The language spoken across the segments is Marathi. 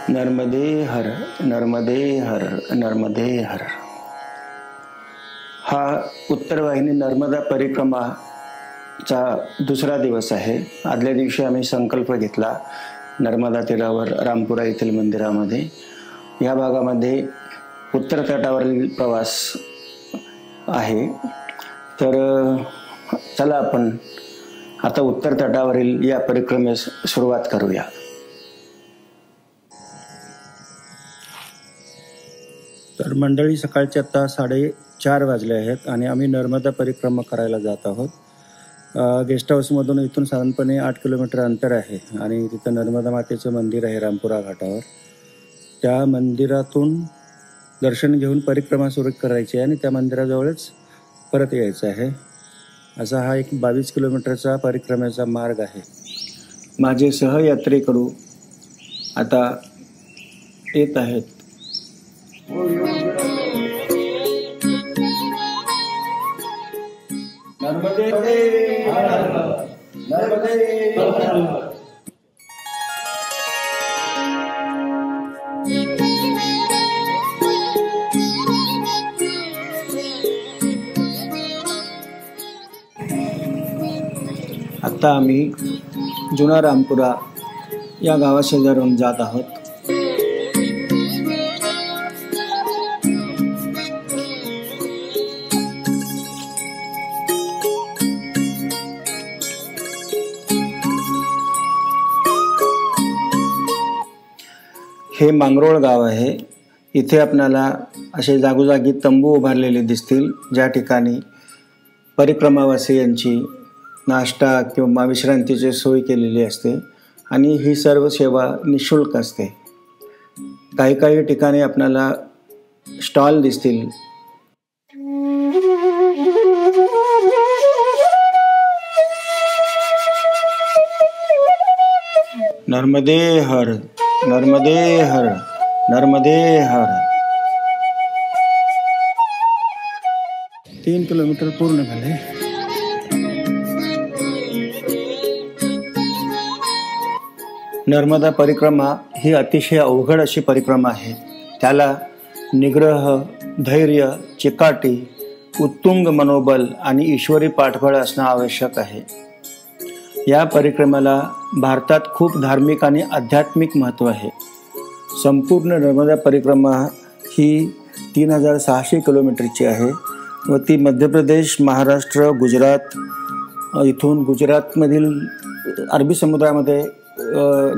नर्मदे हर, नर्मदे हर, नर्मदे हर. हा उत्तर वाहिनी नर्मदा परिक्रमाचा दुसरा दिवस आहे. आदल्या दिवशी आम्ही संकल्प घेतला नर्मदा तीरावर रामपुरा येथील मंदिरामध्ये. या भागामध्ये उत्तर तटावरील प्रवास आहे. तर चला आपण आता उत्तर तटावरील या परिक्रमेस सुरुवात करूया. तर मंडळी, सकाळचे आता 4:30 वाजले आहेत आणि आम्ही नर्मदा परिक्रमा करायला जात आहोत. गेस्ट हाऊसमधून इथून साधारणपणे 8 किलोमीटर अंतर आहे आणि तिथं नर्मदा मातेचं मंदिर आहे रामपुरा घाटावर. त्या मंदिरातून दर्शन घेऊन परिक्रमा सुरू करायची आहे आणि त्या मंदिराजवळच परत यायचं आहे. असा हा एक 22 किलोमीटरचा परिक्रमेचा मार्ग आहे. माझे सहयात्रेकरू आता येत आहेत. नर्मदे हर, नर्मदे हर. आता आम्ही जुना रामपुरा या गावाशेजारून जात आहोत. हे मांगरोळ गाव आहे. इथे आपल्याला असे जागोजागी तंबू उभारलेले दिसतील, ज्या ठिकाणी परिक्रमावासियांची नाश्ता किंवा विश्रांतीची सोय केलेली असते आणि ही सर्व सेवा निःशुल्क असते. काही ठिकाणी आपल्याला स्टॉल दिसतील. नर्मदे हर, नर्मदे हर, नर्मदे हर. 3 किलोमीटर पूर्ण झाले. नर्मदा परिक्रमा ही अतिशय अवघड अशी परिक्रमा आहे. त्याला निग्रह, धैर्य, चिकाटी, उत्तुंग मनोबल आणि ईश्वरी पाठबळ असणं आवश्यक आहे. या परिक्रमेला भारतात खूप धार्मिक आणि आध्यात्मिक महत्त्व आहे. संपूर्ण नर्मदा परिक्रमा ही 3600 किलोमीटरची आहे व ती मध्य प्रदेश, महाराष्ट्र, गुजरात, इथून गुजरातमधील अरबी समुद्रामध्ये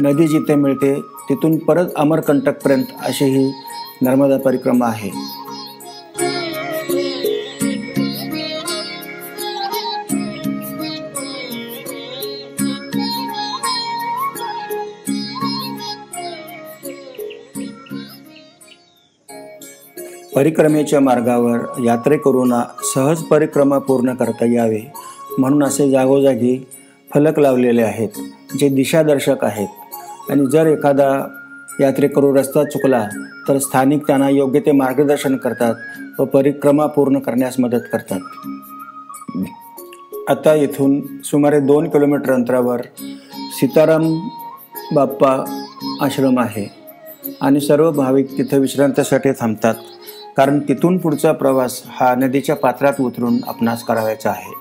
नदी जिथे मिळते तिथून परत अमरकंटकपर्यंत अशी ही नर्मदा परिक्रमा आहे. परिक्रमेच्या मार्गावर यात्रेकरूंना सहज परिक्रमा पूर्ण करता यावे म्हणून असे जागोजागी फलक लावलेले आहेत, जे दिशादर्शक आहेत. आणि जर एखादा यात्रेकरू रस्ता चुकला तर स्थानिक त्यांना योग्य ते मार्गदर्शन करतात व परिक्रमा पूर्ण करण्यास मदत करतात. आता इथून सुमारे 2 किलोमीटर अंतरावर सीताराम बाप्पा आश्रम आहे आणि सर्व भाविक तिथे विश्रांतीसाठी थांबतात, कारण तिथून पुढचा प्रवास हा नदीच्या पात्रात उतरून आपणास करायचा आहे.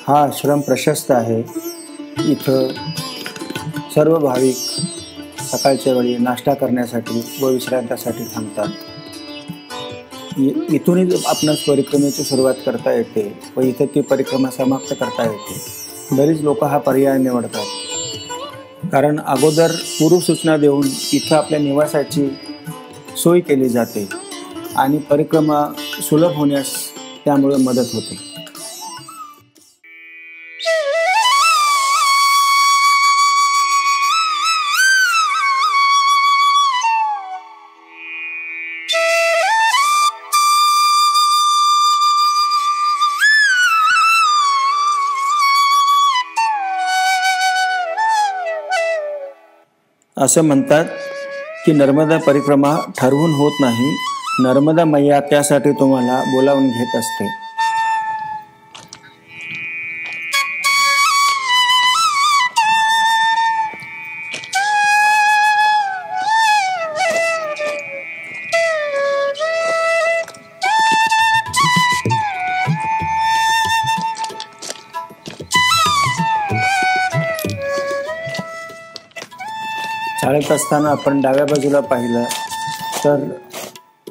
हा आश्रम प्रशस्त आहे. इथं सर्व भाविक सकाळच्या वेळी नाश्ता करण्यासाठी व विश्रांतीसाठी थांबतात. इथूनच आपणास परिक्रमेची सुरुवात करता येते व इथे ती परिक्रमा समाप्त करता येते. बरीच लोक हा पर्याय निवडतात, कारण अगोदर पूर्वसूचना देऊन इथं आपल्या निवासाची सोय केली जाते आणि परिक्रमा सुलभ होण्यास त्यामुळे मदत होते. असं म्हणतात की नर्मदा परिक्रमा ठरवून होत नाही, नर्मदा मैया त्यासाठी तुम्हाला बोलावून घेत असते. चालत असताना आपण डाव्या बाजूला पाहिलं तर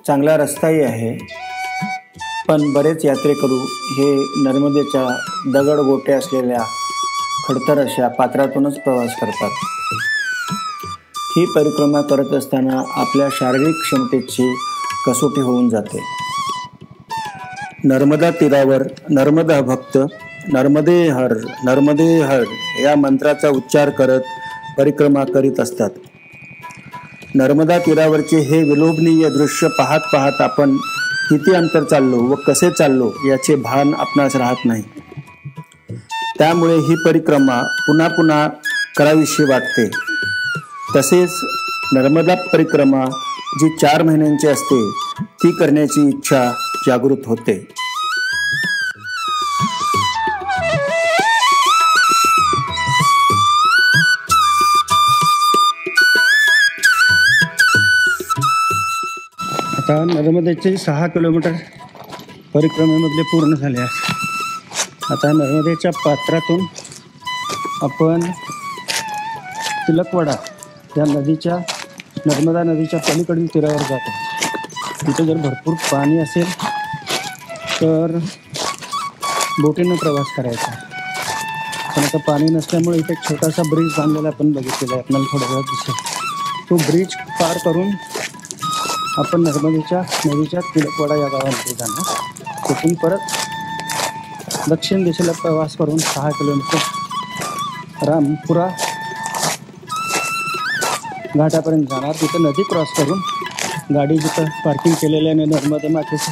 चांगला रस्ताही आहे, पण बरेच यात्रेकरू हे नर्मदेच्या दगडगोटे असलेल्या खडतर अशा पात्रातूनच प्रवास करतात. ही परिक्रमा करत असताना आपल्या शारीरिक क्षमतेची कसोटी होऊन जाते. नर्मदा तीरावर नर्मदा भक्त नर्मदे हर या मंत्राचा उच्चार करत परिक्रमा करीत असतात. नर्मदा तीरावरचे हे विलोभनीय दृश्य पाहत पाहत आपण किती अंतर चाललो व कसे चाललो याचे भान आपणास राहत नाही. त्यामुळे ही परिक्रमा पुन्हा पुन्हा करावीशी वाटते. तसेच नर्मदा परिक्रमा जी 4 महिन्यांची असते ती करण्याची इच्छा जागृत होते. आता नर्मदेचे 6 किलोमीटर परिक्रमेमधले पूर्ण झाले आहे. आता नर्मदेच्या पात्रातून आपण तिलकवाडा या नर्मदा नदीच्या पलीकडील तीरावर जातो. तिथे जर भरपूर पाणी असेल तर बोटीनं प्रवास करायचा, पण आता पाणी नसल्यामुळे इथे एक छोटासा ब्रिज बांधलेला आपण बघितलेला आहे, आपल्याला थोड्या वेळात दिसेल. तो ब्रिज पार करून आपण नर्मदेच्या नदीच्या तिलकवाडा या गावामध्ये जाणार. तिथून परत दक्षिण दिशेला प्रवास करून 6 किलोमीटर रामपुरा घाटापर्यंत जाणार. तिथं नदी क्रॉस करून गाडी जिथं पार्किंग केलेलं आहे, नर्मदे मातेचं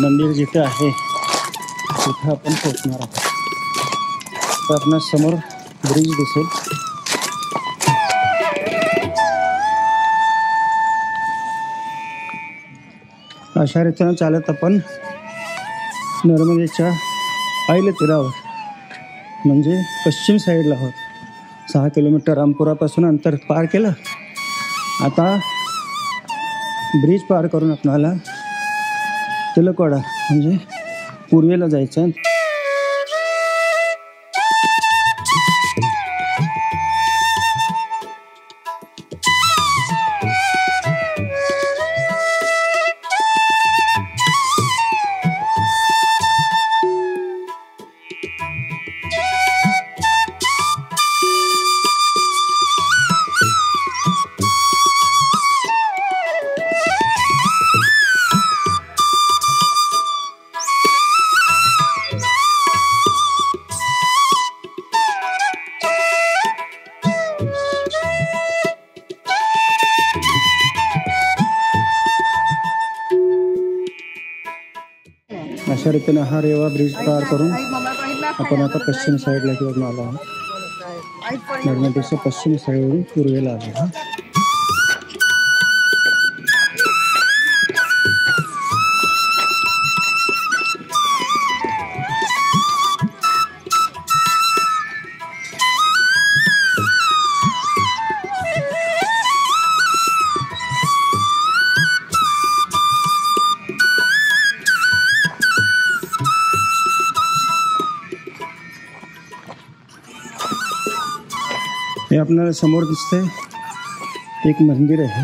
मंदिर जिथं आहे तिथं आपण पोचणार आहोत. तर आपल्या समोर ब्रिज दिसेल. अशा रीतीनं चालत आपण नर्मदेच्या पहिल्या तीरावर म्हणजे पश्चिम साईडला आहोत. 6 किलोमीटर रामपुरापासून अंतर पार केलं. आता ब्रिज पार करून आपल्याला तिलकवाडा म्हणजे पूर्वेला जायचं आहे. अशा रीतीनं हा रेवा ब्रिज पार करून आपण आता पश्चिम साईडला घेऊन आलो आहोत. नर्मदेच्या पश्चिम साईडवरून पूर्वेला आलो. हे आपल्याला समोर दिसतंय एक मंदिर आहे.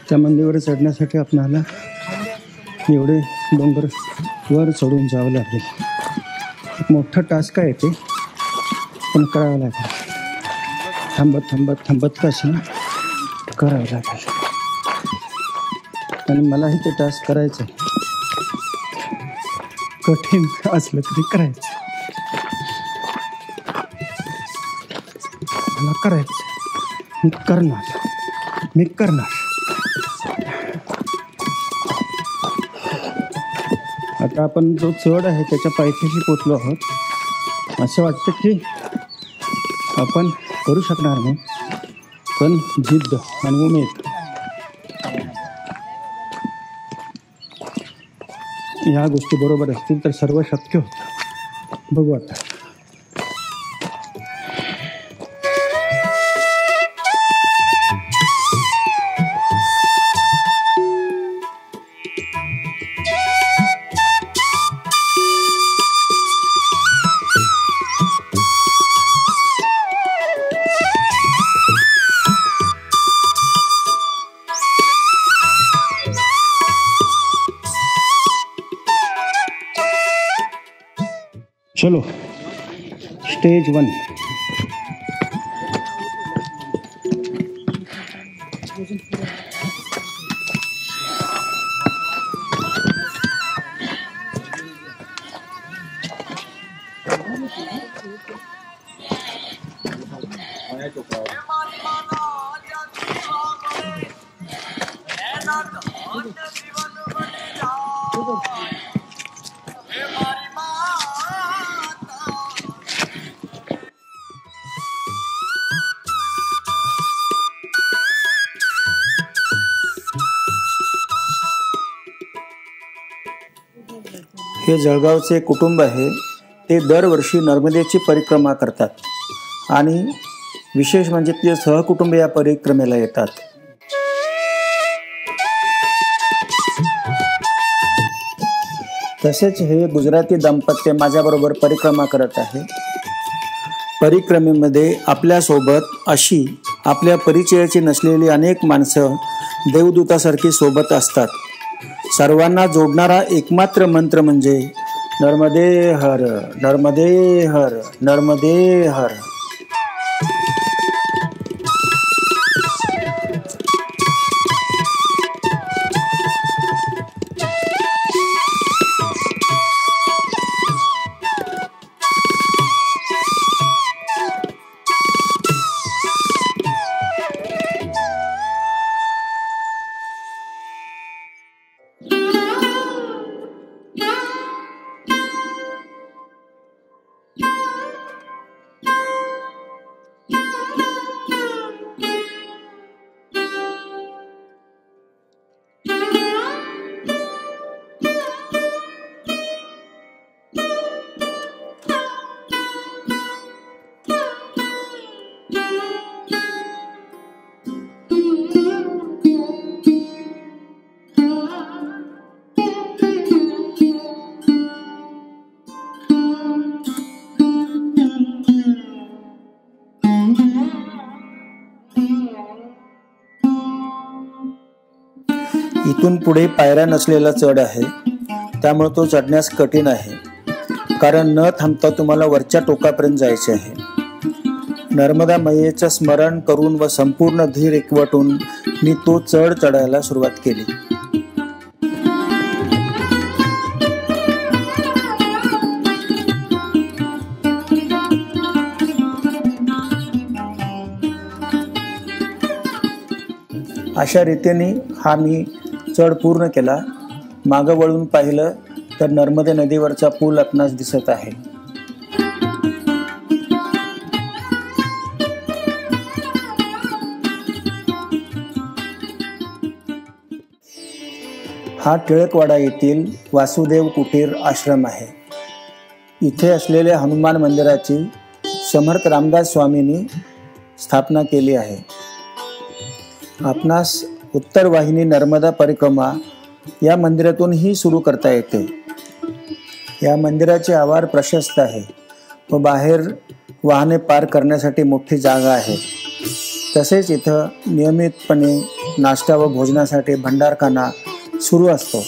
त्या मंदिरावर चढण्यासाठी आपल्याला एवढे डोंगर वर चढून जावं लागेल. एक मोठा टास्क आहे ते, पण करावं लागेल. थांबत थांबत थांबत कसं करावं लागेल. आणि मलाही ते टास्क करायचं आहे. कठीण असलं तरी करायचं. मला करायचं. मी करणार. आता आपण जो चढ आहे त्याच्या पायथ्याशी पोचलो आहोत. असं वाटतं की आपण करू शकणार नाही, पण जिद्द आणि उमेद या गोष्टी बरोबर असतील तर सर्व शक्य होतं. बघू आता. चलो स्टेज 1. हे जळगावचे कुटुंब आहे. ते दरवर्षी नर्मदेची परिक्रमा करतात आणि विशेष म्हणजे ते सहकुटुंब या परिक्रमेला येतात. तसेच हे गुजराती दाम्पत्य माझ्याबरोबर परिक्रमा करत आहे. परिक्रमेमध्ये आपल्यासोबत अशी आपल्या परिचयाची नसलेली अनेक माणसं देवदूतासारखी सोबत असतात. सर्वांना जोडणारा एकमात्र मंत्र म्हणजे नर्मदे हर, नर्मदे हर, नर्मदे हर. इथून पुढे पायऱ्या नसलेला चढ आहे, त्यामुळे तो चढण्यास कठीण आहे, कारण न थांबता तुम्हाला वरच्या टोकापर्यंत जायचे आहे. नर्मदा मैयेचं स्मरण करून व संपूर्ण धीर एकवटून मी तो चढ चढायला सुरुवात केली. अशा रीतीने हा मी चढ पूर्ण केला. मागं वळून पाहिलं तर नर्मदे नदीवरचा पूल आपणास दिसत आहे. हा टिळकवाडा येथील वासुदेव कुटीर आश्रम आहे. इथे असलेल्या हनुमान मंदिराची समर्थ रामदास स्वामींनी स्थापना केली आहे. आपणास उत्तर वाहिनी नर्मदा परिक्रमा या मंदिरातूनही सुरू करता येते. या मंदिराचे आवार प्रशस्त आहे व बाहेर वाहने पार करण्यासाठी मोठी जागा आहे. तसेच इथं नियमितपणे नाश्ता व भोजनासाठी भंडारखाना सुरू असतो.